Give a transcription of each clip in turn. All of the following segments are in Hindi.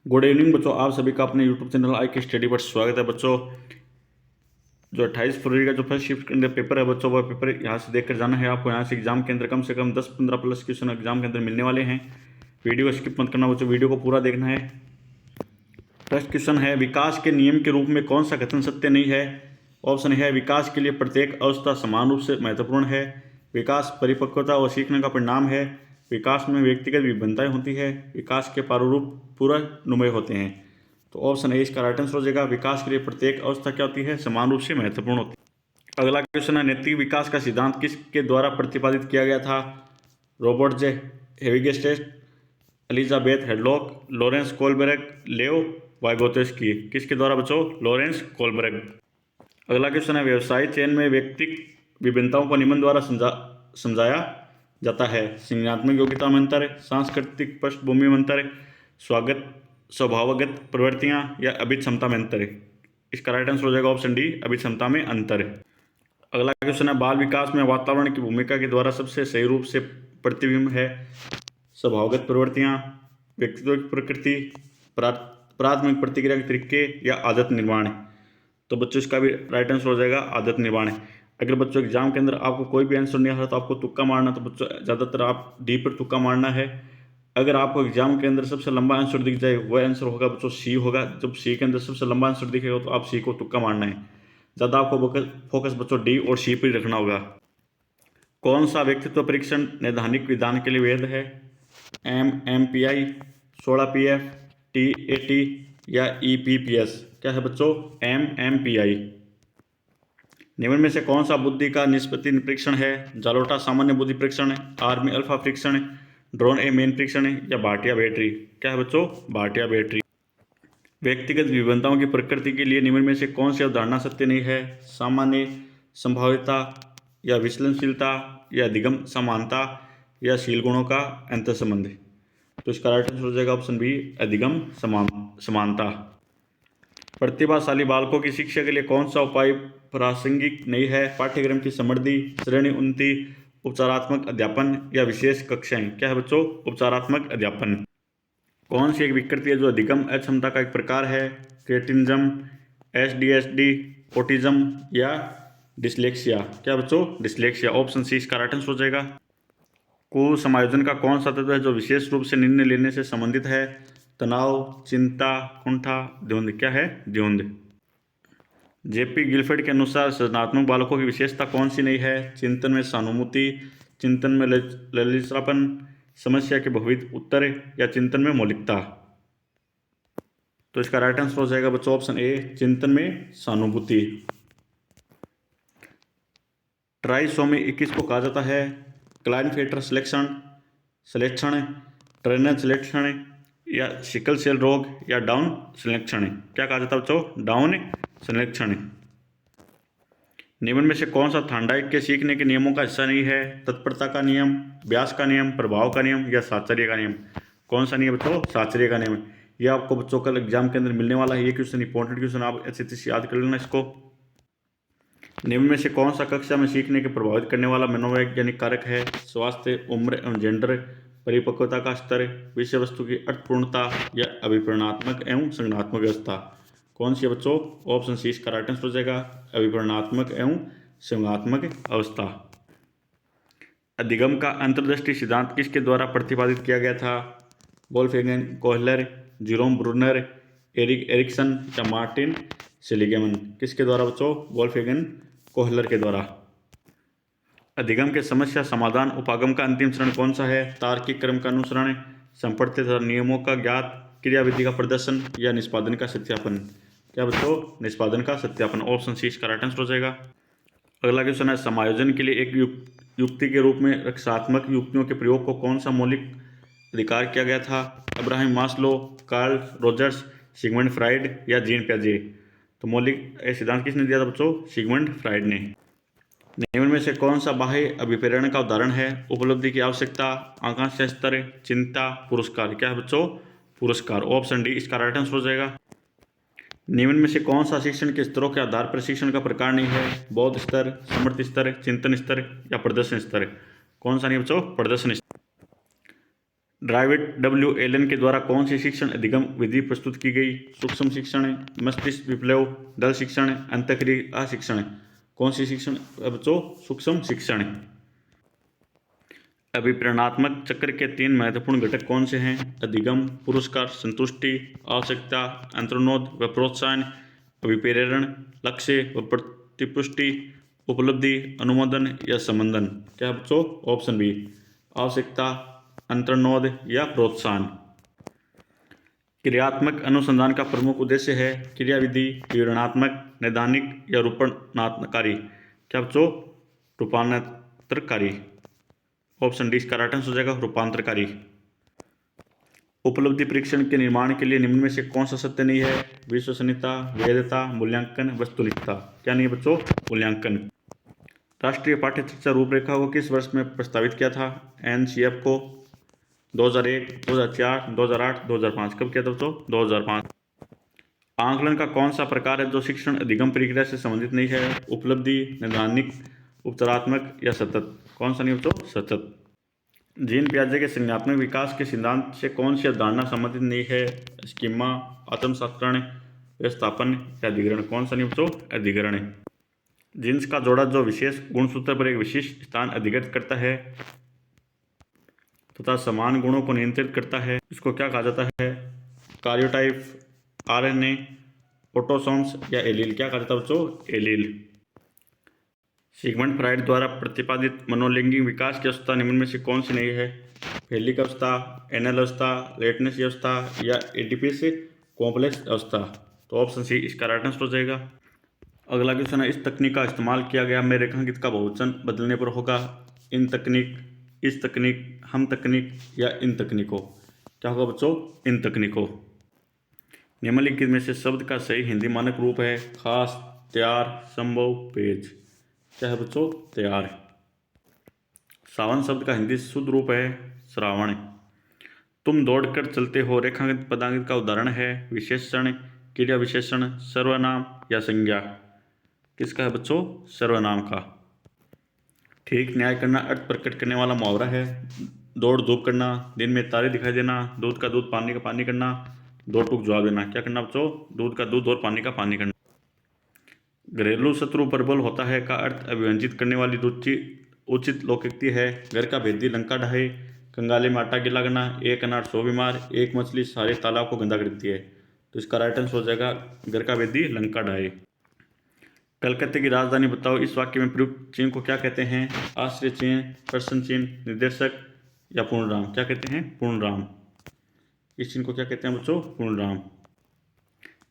गुड इवनिंग बच्चों, आप सभी का अपने यूट्यूब चैनल आई के स्टडी पर स्वागत है। बच्चों, जो 28 फरवरी का जो फर्स्ट शिफ्ट के अंदर पेपर है बच्चों, वह पेपर यहाँ से देखकर जाना है आपको। यहाँ से एग्जाम के अंदर कम से कम 10-15 प्लस क्वेश्चन एग्जाम के अंदर मिलने वाले हैं। वीडियो स्किप मत करना बच्चों, वीडियो को पूरा देखना है। फर्स्ट क्वेश्चन है, विकास के नियम के रूप में कौन सा कथन सत्य नहीं है? ऑप्शन है, विकास के लिए प्रत्येक अवस्था समान रूप से महत्वपूर्ण है। विकास परिपक्वता और सीखने का परिणाम है। विकास में व्यक्तिगत विभिन्नताएं होती है। विकास के प्रारूप पूर्वानुमेय होते हैं। तो ऑप्शन ए इसका राइट आंसर हो जाएगा। विकास के लिए प्रत्येक अवस्था क्या होती है? समान रूप से महत्वपूर्ण होती है। अगला क्वेश्चन है, नैतिक विकास का सिद्धांत किसके द्वारा प्रतिपादित किया गया था? Robert J Havighurst, Elizabeth Hurlock, Lawrence Kohlberg, Lev Vygotsky. किसके द्वारा बच्चों? Lawrence Kohlberg. अगला क्वेश्चन है, व्यवसाय चयन में व्यक्तिक विभिन्नताओं को निम्न द्वारा समझाया जाता है। संज्ञानात्मक योग्यता में अंतर, सांस्कृतिक पृष्ठभूमि में अंतर, स्वभावगत प्रवृत्तियां या अभिक्षमता में अंतर। इसका राइट आंसर हो जाएगा ऑप्शन डी, अभिक्षमता में अंतर। अगला क्वेश्चन है, बाल विकास में वातावरण की भूमिका के द्वारा सबसे सही रूप से प्रतिबिंब है। स्वभावगत प्रवृत्तियां, व्यक्तित्व की प्रकृति, प्राथमिक प्रतिक्रिया के तरीके या आदत निर्माण। तो बच्चों इसका भी राइट आंसर हो जाएगा आदत निर्माण। अगर बच्चों एग्जाम के अंदर आपको कोई भी आंसर नहीं आ रहा तो आपको तुक्का मारना, तो बच्चों ज़्यादातर आप डी पर तुक्का मारना है। अगर आपको एग्जाम के अंदर सबसे लंबा आंसर दिख जाए वह आंसर होगा बच्चों सी होगा। जब सी के अंदर सबसे लंबा आंसर दिखेगा तो आप सी को तुक्का मारना है। ज़्यादा आपको फोकस बच्चों डी और सी पर ही रखना होगा। कौन सा व्यक्तित्व परीक्षण नैदानिक विधान के लिए वैध है? MMPI, 16PF, TAT या EPPS? क्या है बच्चों? MMPI। निम्न में से कौन सा बुद्धि का निष्पत्ति परीक्षण है? जालोटा सामान्य बुद्धि परीक्षण, आर्मी अल्फा परीक्षण, ड्रोन ए मेन परीक्षण या भाटिया बैटरी? क्या है बच्चों? भाटिया बैटरी। व्यक्तिगत विभिन्नताओं की प्रकृति के लिए निम्न में से कौन सी अवधारणा सत्य नहीं है? सामान्य संभाव्यता या विचलनशीलता या अधिगम समानता या शील गुणों का अंतर संबंध। तो इसका राइट आंसर हो जाएगा ऑप्शन बी, अधिगम समानता। प्रतिभाशाली बालकों की शिक्षा के लिए कौन सा उपाय प्रासंगिक नहीं है? पाठ्यक्रम की समृद्धि, श्रेणी उन्नति, उपचारात्मक अध्यापन या विशेष कक्षाएं? क्या है बच्चों? उपचारात्मक अध्यापन। कौन सी एक विकृति है जो अधिगम अक्षमता का एक प्रकार है? क्रेटिनिज्म, SDHD, ऑटिज्म या डिसलेक्सिया? क्या बच्चों? डिसलेक्सिया। ऑप्शन सी इसका राइट आंसर हो जाएगा। कुल समायोजन का कौन सा तत्व है जो विशेष रूप से निर्णय लेने से संबंधित है? तनाव, चिंता, कुंठा, द्वंद्व? क्या है? द्वंद्व। JP गिलफर्ड के अनुसार सृजनात्मक बालकों की विशेषता कौन सी नहीं है? चिंतन में सहानुभूति, चिंतन में लचीलापन, समस्या के बहुविध उत्तर या चिंतन में मौलिकता? तो इसका राइट आंसर हो जाएगा बच्चों ऑप्शन ए, चिंतन में सहानुभूति। ट्राइसोमी 21 को कहा जाता है क्लाइनफेटर सिलेक्शन, ट्रेनर सिलेक्शन या सिकल सेल रोग या डाउन सिलेक्शन? क्या कहा जाता है बच्चों? Down selection. निम्न में से कौन सा थांडाइक के सीखने के नियमों का हिस्सा नहीं है? तत्परता का नियम, व्यास का नियम, प्रभाव का नियम या साहचर्य का नियम? कौन सा नियम बच्चों? साहचर्य का नियम। ये आपको बच्चों कल एग्जाम के अंदर मिलने वाला है। ये क्वेश्चन इंपॉर्टेंट क्वेश्चन, आप अच्छे से याद कर लेना इसको। निम्न में से कौन सा कक्षा में सीखने के प्रभावित करने वाला मनोवैज्ञानिक कारक है? स्वास्थ्य, उम्र एवं जेंडर, परिपक्वता का स्तर, विषय वस्तु की अर्थपूर्णता या अभिप्रेरणात्मक एवं संज्ञानात्मक व्यवस्था? कौन सी है बच्चों? ऑप्शन सी इसका राइट आंसर हो जाएगा, अभिप्रेरणात्मक एवं संज्ञानात्मक अवस्था। अधिगम का अंतर्दृष्टि सिद्धांत किसके द्वारा प्रतिपादित किया गया था? Wolfgang Kohler, Jerome Bruner, Erik Erikson या मार्टिन सेलिग्मैन? किसके द्वारा बच्चों? वोल्फगैंग कोहलर के द्वारा। अधिगम के समस्या समाधान उपागम का अंतिम चरण कौन सा है? तार्किक क्रम का अनुसरण, संपत्ति तथा नियमों का ज्ञात, क्रियाविधि का प्रदर्शन या निष्पादन का सत्यापन? क्या बच्चों? निष्पादन का सत्यापन। ऑप्शन सी इसका राइट आंसर हो जाएगा। अगला क्वेश्चन है, समायोजन के लिए एक युक्ति के रूप में रक्षात्मक युक्तियों के प्रयोग को कौन सा मौलिक अधिकार किया गया था? Abraham Maslow, Carl Rogers, Sigmund Freud या जीन पियाजे? तो मौलिक सिद्धांत किसने दिया था बच्चों? सिगमंड फ्राइड ने। निम्न में से कौन सा बाह्य अभिप्रेरण का उदाहरण है? उपलब्धि की आवश्यकता, आकांक्षा स्तर, चिंता, पुरस्कार? क्या है बच्चों? पुरस्कार। ऑप्शन डी इसका राइट आंसर हो जाएगा। निम्न में से कौन सा शिक्षण के स्तरों के आधार पर शिक्षण का प्रकार नहीं है? बौद्ध स्तर, समर्थ स्तर, चिंतन स्तर या प्रदर्शन स्तर? कौन सा नहीं बच्चों? प्रदर्शन स्तर। ड्राइविड डब्ल्यू एलन के द्वारा कौन सी शिक्षण अधिगम विधि प्रस्तुत की गई? सूक्ष्म शिक्षण, मस्तिष्क विप्लव, दल शिक्षण, अंतःक्रिया शिक्षण। कौन सी शिक्षण बच्चों? सूक्ष्म शिक्षण। अभिप्रेरणात्मक चक्र के 3 महत्वपूर्ण घटक कौन से हैं? अधिगम, पुरस्कार, संतुष्टि, आवश्यकता, अंतर्नोद व प्रोत्साहन, अभिप्रेरण, लक्ष्य व प्रतिपुष्टि, उपलब्धि, अनुमोदन या संबंधन। क्या बच्चों? ऑप्शन बी, आवश्यकता, अंतर्नोद या प्रोत्साहन। क्रियात्मक अनुसंधान का प्रमुख उद्देश्य है क्रियाविधि, विवरणात्मक, नैदानिक या रूपणात्मकारी। क्या बच्चों? रूपांतरकारी। ऑप्शन डी इसका राइट आंसर हो जाएगा, रूपांतरकारी। उपलब्धि परीक्षण के निर्माण के लिए निम्न में से कौन सा सत्य नहीं है? विश्वसनीयता, वैधता, मूल्यांकन, वस्तुनिष्ठता। क्या नहीं है बच्चों? मूल्यांकन। राष्ट्रीय पाठ्य चर्चा रूपरेखा को किस वर्ष में प्रस्तावित किया था? NCF को 2001, 2004, 2008, 2005। कब किया था बच्चों? 2005। आंकलन का कौन सा प्रकार है जो शिक्षण अधिगम प्रक्रिया से संबंधित नहीं है? उपलब्धि, नैदानिक, उपचारात्मक या सतत। कौन सा नहीं बच्चों? सतत। जीन पियाजे के संज्ञानात्मक विकास के सिद्धांत से कौन सी अवधारणा संबंधित नहीं है? स्कीमा, आत्मशास्त्रण, व्यवस्थापन या अधिग्रहण। कौन सा नहीं बच्चों? अधिग्रहण। जीन्स का जोड़ा जो विशेष गुणसूत्र पर एक विशिष्ट स्थान अधिकृत करता है तथा समान गुणों को नियंत्रित करता है, इसको क्या कहा जाता है? कार्योटाइप, RNA, ऑटोसोम्स या एलील। क्या कहा जाता है बच्चों? एलील। सिगमंड फ्राइड द्वारा प्रतिपादित मनोलैंगिक विकास की अवस्था निम्न में से कौन सी नहीं है? फैलिक अवस्था, एनल अवस्था, लेटेंसी अवस्था या एडिपस कॉम्प्लेक्स अवस्था। तो ऑप्शन सी इसका राइट आंसर हो जाएगा। अगला क्वेश्चन है, इस तकनीक का इस्तेमाल किया गया में रेखांकित का बहुवचन बदलने पर होगा? इन तकनीक, इस तकनीक, हम तकनीक या इन तकनीकों। क्या होगा बच्चों? इन तकनीकों। निम्नलिखित में से शब्द का सही हिंदी मानक रूप है? खास, तैयार, संभव, पेज। क्या है बच्चों? तैयार। सावन शब्द का हिंदी शुद्ध रूप है? श्रावण। तुम दौड़कर चलते हो रेखांकित पदांकित का उदाहरण है? विशेषण, क्रिया विशेषण, सर्वनाम या संज्ञा। किसका है बच्चों? सर्वनाम का। ठीक न्याय करना अर्थ प्रकट करने वाला मुहावरा है? दौड़ धूप करना, दिन में तारे दिखाई देना, दूध का दूध पानी का पानी करना, दो टूक जवाब देना। क्या करना बच्चों? दूध का दूध और पानी का पानी करना। घरेलू शत्रु प्रबल होता है का अर्थ अभिव्यंजित करने वाली रुचि उचित लोकोक्ति है? घर का भेदी लंका ढाए, कंगाले में आटा गिला करना, एक अनार 100 बीमार, एक मछली सारे तालाब को गंदा करती है। तो इसका राइट आंसर हो जाएगा घर का भेदी लंका ढाए। कलकत्ते की राजधानी बताओ। इस वाक्य में प्रयुक्त चिन्ह को क्या कहते हैं? आश्चर्य चिन्ह, प्रश्न चिन्ह, निर्देशक या पूर्णराम। क्या कहते हैं? पूर्णराम। इस चिन्ह को क्या कहते हैं बच्चों? पूर्णराम।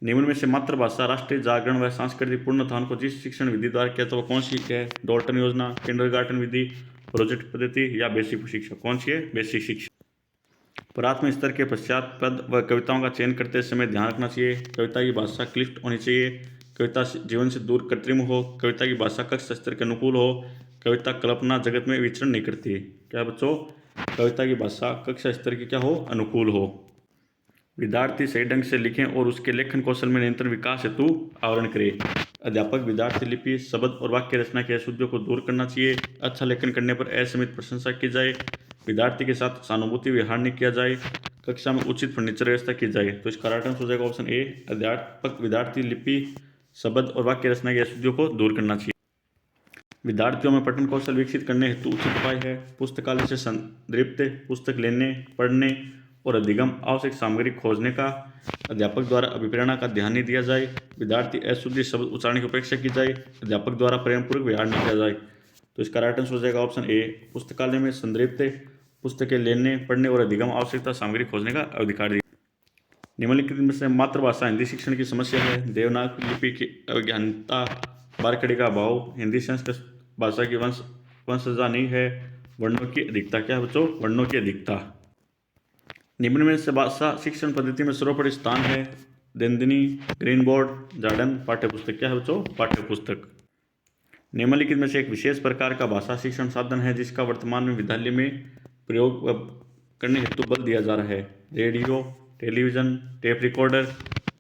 निम्न में से मातृभाषा, राष्ट्रीय जागरण व सांस्कृतिक पुनरुत्थान को जिस शिक्षण विधि द्वारा किया था वो कौन सी है? डॉल्टन योजना, किंडरगार्टन विधि, प्रोजेक्ट पद्धति या बेसिक शिक्षा। कौन सी है? बेसिक शिक्षा। प्राथमिक स्तर के पश्चात पद व कविताओं का चयन करते समय ध्यान रखना चाहिए। कविता की भाषा क्लिष्ट होनी चाहिए, कविता जीवन से दूर कृत्रिम हो, कविता की भाषा कक्षा स्तर के अनुकूल हो, कविता कल्पना जगत में विचरण नहीं करती। क्या बच्चों? कविता की भाषा कक्षा स्तर की क्या हो? अनुकूल हो। विद्यार्थी सही ढंग से लिखें और उसके लेखन कौशल में निरंतर विकास हेतु आवरण करें। अध्यापक विद्यार्थी लिपि, शब्द और वाक्य रचना के अशुद्धियों को दूर करना चाहिए। अच्छा लेखन करने पर असीमित प्रशंसा की जाए। विद्यार्थी के साथ सहानुभूति व्यवहार नहीं किया जाए। कक्षा में उचित फर्नीचर व्यवस्था की जाए। तो इसका राइट आंसर हो जाएगा ऑप्शन ए, अध्यापक विद्यार्थी लिपि, शब्द और वाक्य रचना के अशुद्धियों को दूर करना चाहिए। विद्यार्थियों में पठन कौशल विकसित करने हेतु उचित उपाय है? पुस्तकालय से संदर्भित पुस्तक लेने, पढ़ने और अधिगम आवश्यक सामग्री खोजने का। अध्यापक द्वारा अभिप्रेरणा का ध्यान नहीं दिया जाए। विद्यार्थी अशुद्धि शब्द उच्चारण की उपेक्षा की जाए। अध्यापक द्वारा प्रेमपूर्वक व्यवहार नहीं किया जाए। तो इसका राइट आंसर हो जाएगा ऑप्शन ए, पुस्तकालय में संदर्भित पुस्तकें लेने, पढ़ने और अधिगम आवश्यकता सामग्री खोजने का अधिकार दिया। निम्नलिखित में से मातृभाषा हिंदी शिक्षण की समस्या है? देवनागरी लिपि की अवज्ञानता, बारकड़ी का अभाव, हिंदी संस्कृत भाषा की वंशजा नहीं है, वर्णों की अधिकता। क्या है बच्चों? वर्णों की अधिकता। निम्न में से भाषा शिक्षण पद्धति में सर्वोपरि स्थान है? देंदिनी, ग्रीन बोर्ड, जार्डन, पाठ्यपुस्तक। क्या है बच्चों? पाठ्यपुस्तक। निम्नलिखित में से एक विशेष प्रकार का भाषा शिक्षण साधन है जिसका वर्तमान में विद्यालय में प्रयोग करने हेतु बल दिया जा रहा है? Radio, television, tape recorder,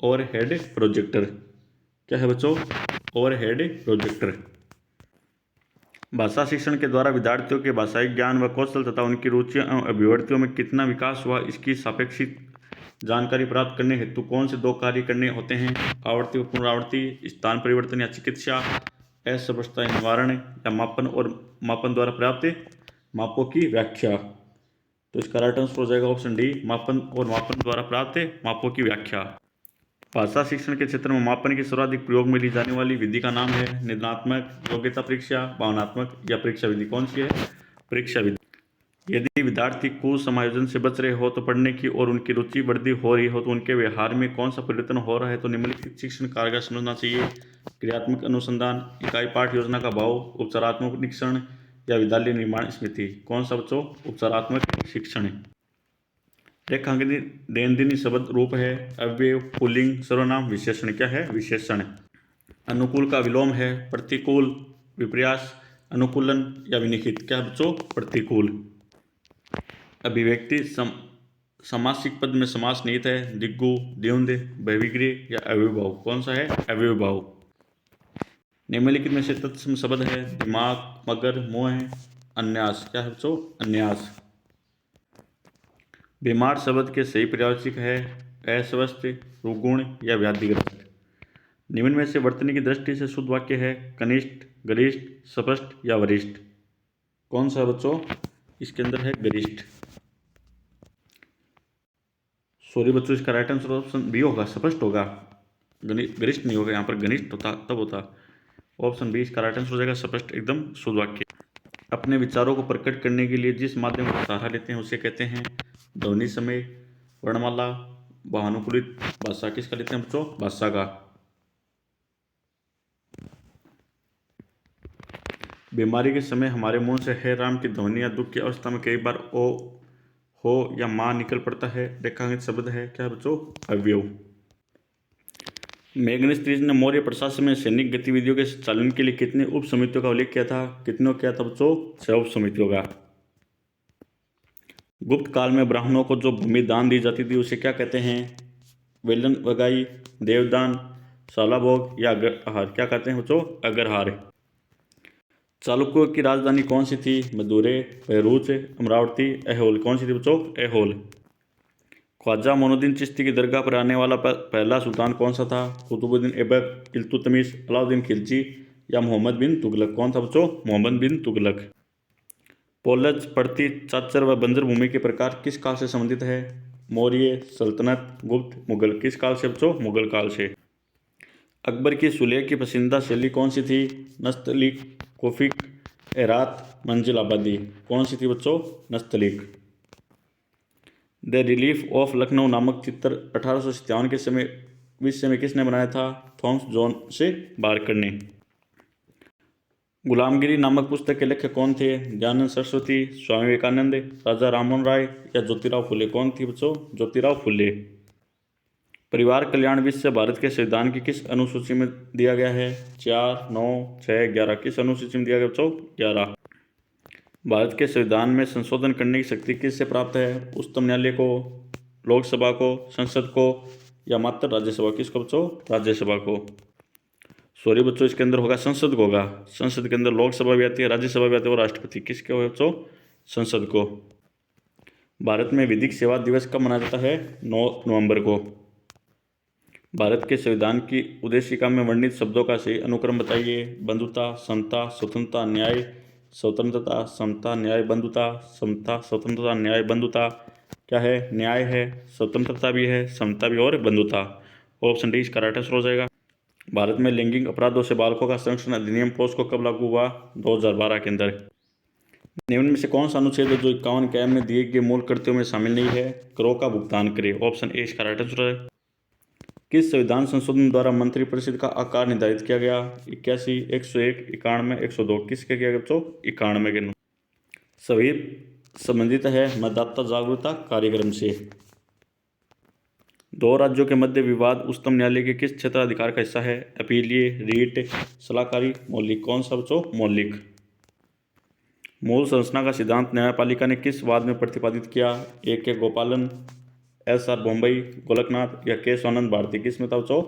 overhead projector. क्या है बच्चों? Overhead projector. भाषा शिक्षण के द्वारा विद्यार्थियों के भाषाई ज्ञान व कौशल तथा उनकी रुचियों एवं अभिव्यक्तियों में कितना विकास हुआ, इसकी सापेक्षिक जानकारी प्राप्त करने हेतु कौन से दो कार्य करने होते हैं? आवर्ती व पुनरावर्ती, स्थान परिवर्तन या चिकित्सा, अस्पष्टता निवारण, या मापन और मापन द्वारा प्राप्त मापों की व्याख्या। तो इसका राइट आंसर हो जाएगा ऑप्शन डी, मापन और मापन द्वारा प्राप्त मापों की व्याख्या। भाषा शिक्षण के क्षेत्र में मापन की सर्वाधिक प्रयोग में ली जाने वाली विधि का नाम है निदानात्मक, योग्यता परीक्षा, भावनात्मक या परीक्षा विधि। कौन सी है? परीक्षा विधि। यदि विद्यार्थी कुछ समायोजन से बच रहे हो तो पढ़ने की और उनकी रुचि वृद्धि हो रही हो तो उनके व्यवहार में कौन सा परिवर्तन हो रहा है? तो निम्नलिखित शिक्षण कारगर समझना चाहिए। क्रियात्मक अनुसंधान, इकाई पाठ योजना का भाव, उपचारात्मक निरीक्षण या विद्यालय निर्माण स्मृति। कौन सा बच्चों? उपचारात्मक शिक्षण। रेखांकित दैनंदिन शब्द रूप है अव्यय, पुल्लिंग, सर्वनाम, विशेषण। क्या है? विशेषण। अनुकूल का विलोम है प्रतिकूल, विपर्यास, अनुकूलन या विनिखित। क्या है बच्चों? प्रतिकूल। अभिव्यक्ति समासिक पद में समास निहित है दिग्गु, द्वंद्व, बहुव्रीहि या अव्ययभाव। कौन सा है? अव्ययभाव। निम्नलिखित में से तत्सम शब्द है दिमाग, मगर, मोह, अन्यास। क्या है बच्चों? अन्यास। बीमार शब्द के सही पर्यायवाची है अस्वस्थ, रुग्ण या व्याधिग्रस्त। निम्न में से वर्तनी की दृष्टि से शुद्ध वाक्य है कनिष्ठ, गरिष्ठ, स्पष्ट या वरिष्ठ। कौन सा बच्चों? इसके अंदर है गरिष्ठ। सॉरी बच्चों, इसका राइट आंसर ऑप्शन बी होगा, स्पष्ट होगा, गरिष्ठ नहीं होगा। यहाँ पर घनिष्ठ होता तब होता। ऑप्शन बी इसका राइट आंसर हो जाएगा, स्पष्ट, एकदम शुद्ध वाक्य। अपने विचारों को प्रकट करने के लिए जिस माध्यम का सहारा लेते हैं उसे कहते हैं ध्वनि समय, वर्णमाला, वानुकूलित भाषा। किसका लेते हैं बच्चों? भाषा का। बीमारी के समय हमारे मुंह से हे राम की ध्वनि या दुख की अवस्था में कई बार ओ, हो या मां निकल पड़ता है। रेखांकित शब्द है क्या है बच्चों? अवयव। मैग्नस त्रिज ने मौर्य प्रशासन में सैनिक गतिविधियों के संचालन के लिए कितने उप समितियों का उल्लेख किया था? कितनों किया था बच्चों? 6 उप समितियों का। गुप्त काल में ब्राह्मणों को जो भूमि दान दी जाती थी उसे क्या कहते हैं? वेलन वगाई, देवदान, शालाभोग या अग्रहार। क्या कहते हैं बच्चों? अग्रहार। चालुक्यों की राजधानी कौन सी थी? मदुरै, बहरूच, अमरावती, ऐहोल। कौन सी थी बच्चों? ऐहोल। ख्वाजा मोइनुद्दीन चिश्ती की दरगाह पर आने वाला पहला सुल्तान कौन सा था? कुतुबुद्दीन ऐबक, इल्तुतमिश, अलाउद्दीन खिलजी या मोहम्मद बिन तुगलक। कौन था बच्चों? मोहम्मद बिन तुगलक। पोलज, पड़ती, चाचर व बंजर भूमि के प्रकार किस काल से संबंधित है? मौर्य, सल्तनत, गुप्त, मुगल। किस काल से बच्चों? मुगल काल से। अकबर की सुलेह की पसंदीदा शैली कौन सी थी? नस्तलीक, कोफिक, एरात, मंजिल आबादी। कौन सी थी बच्चों? Nastaliq. The relief of Lucknow नामक चित्र 1857 के विश्व में किसने बनाया था? थॉमस जॉन से बारकर ने। गुलामगिरी नामक पुस्तक के लेखक कौन थे? दयानंद सरस्वती, स्वामी विवेकानंद, राजा राममोहन राय या ज्योतिराव फुले। कौन थी बच्चों? ज्योतिराव फुले। परिवार कल्याण विषय भारत के संविधान की किस अनुसूची में दिया गया है? 4, 9, 6, 11। किस अनुसूची में दिया गया बच्चों? 11। भारत के संविधान में संशोधन करने की शक्ति किससे प्राप्त है? उच्चतम न्यायालय को, लोकसभा को, संसद को या मात्र राज्यसभा। किसको बच्चों? राज्यसभा को। सॉरी बच्चों, इसके अंदर होगा संसद को होगा। संसद के अंदर लोकसभा भी आती है, राज्यसभा भी आती है और राष्ट्रपति। किसके हो बच्चों? संसद को। भारत में विधिक सेवा दिवस कब मनाया जाता है? 9 नवंबर को। भारत के संविधान की उद्देशिका में वर्णित शब्दों का सही अनुक्रम बताइए। बंधुता, समता, स्वतंत्रता, न्याय, स्वतंत्रता, समता, न्याय, बंधुता, समता, स्वतंत्रता, न्याय, बंधुता। क्या है? न्याय है, स्वतंत्रता भी है, समता भी और बंधुता। ऑप्शन डी इसका राइट आंसर हो जाएगा। भारत में लैंगिक अपराधों से बालकों का संरक्षण अधिनियम पोस्को कब लागू हुआ? 2012 के अंदर। निम्न में से कौन सा अनुच्छेद है जो 51 के में दिए गए मूल कृत्यों में शामिल नहीं है? करों का भुगतान करे। ऑप्शन ए इसका राइट आंसर है। किस संविधान संशोधन द्वारा मंत्रिपरिषद का आकार निर्धारित किया गया? 81, 101, 91, 102। किसके किया गया बच्चों? 91 के। सभी संबंधित है मतदाता जागरूकता कार्यक्रम से। दो राज्यों के मध्य विवाद उच्चतम न्यायालय के किस क्षेत्राधिकार का हिस्सा है? अपीलीय, रीट, सलाहकारी, मौलिक। कौन सा बच्चों? मौलिक। मूल संरचना का सिद्धांत न्यायपालिका ने किस वाद में प्रतिपादित किया? A.K. गोपालन, S.R. बम्बई, गोलकनाथ या केशवानंद भारती। किस में था बच्चों?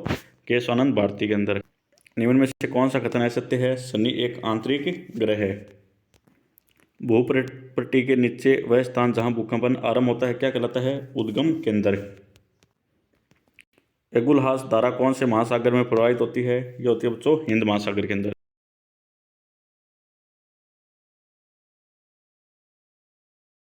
केशवानंद भारती के अंदर। निम्न में से कौन सा कथन असत्य है? शनि एक आंतरिक ग्रह है। भूपृष्ठ के नीचे वह स्थान जहां भूकंपन आरंभ होता है क्या कहलाता है? उद्गम केंद्र। एगुलहास धारा कौन से महासागर में प्रवाहित होती है? ये होती है बच्चों हिंद महासागर के अंदर।